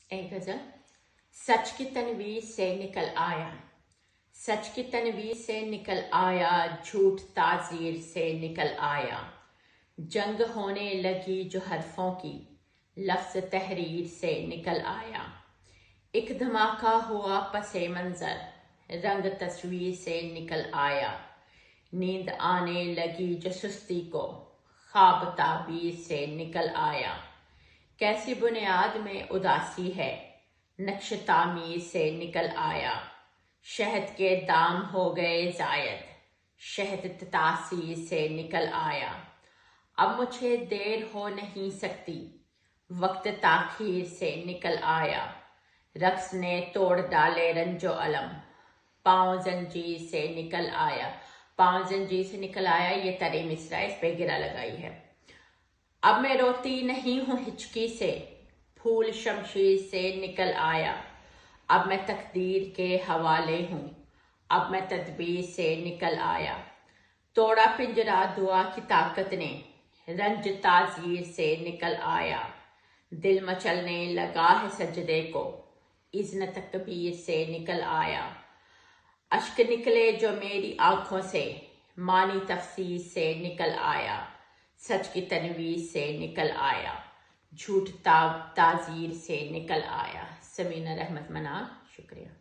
एक गज़ल। सच की तनवीर से निकल आया, सच की तनवीर से निकल आया, झूठ ताज़ीर से निकल आया। जंग होने लगी जो हरफों की, लफ्ज़ तहरीर से निकल आया। एक धमाका हुआ पसे मंज़र, रंग तस्वीर से निकल आया। नींद आने लगी जो सुस्ती को, ख्वाब ताबीर से निकल आया। कैसी बुनियाद में उदासी है, नक्श तामीर से निकल आया। शहद के दाम हो गए ज़ायद, शहद तासीर से निकल आया। अब मुझे देर हो नहीं सकती, वक्त ताखीर से निकल आया। रक्स ने तोड़ डाले रंजो अलम, पाँव जंजीर से निकल आया। पाँव जंजीर से निकल आया, ये तरे मिसरा, इस पे गिरा लगाई है। अब मैं रोती नहीं हूँ हिचकी से, फूल शमशीर से निकल आया। अब मैं तकदीर के हवाले हूँ, अब मैं तदबीर से निकल आया। तोड़ा पिंजरा दुआ की ताकत ने, रंज ताज़ीर से निकल आया। दिल मचलने लगा है सजदे को, इज़्न तकबीर से निकल आया। अश्क निकले जो मेरी आंखों से, मानी तफसीर से निकल आया। सच की तनवीर से निकल आया, झूठ ताज़ीर से निकल आया। समीना रहमत मनार, शुक्रिया।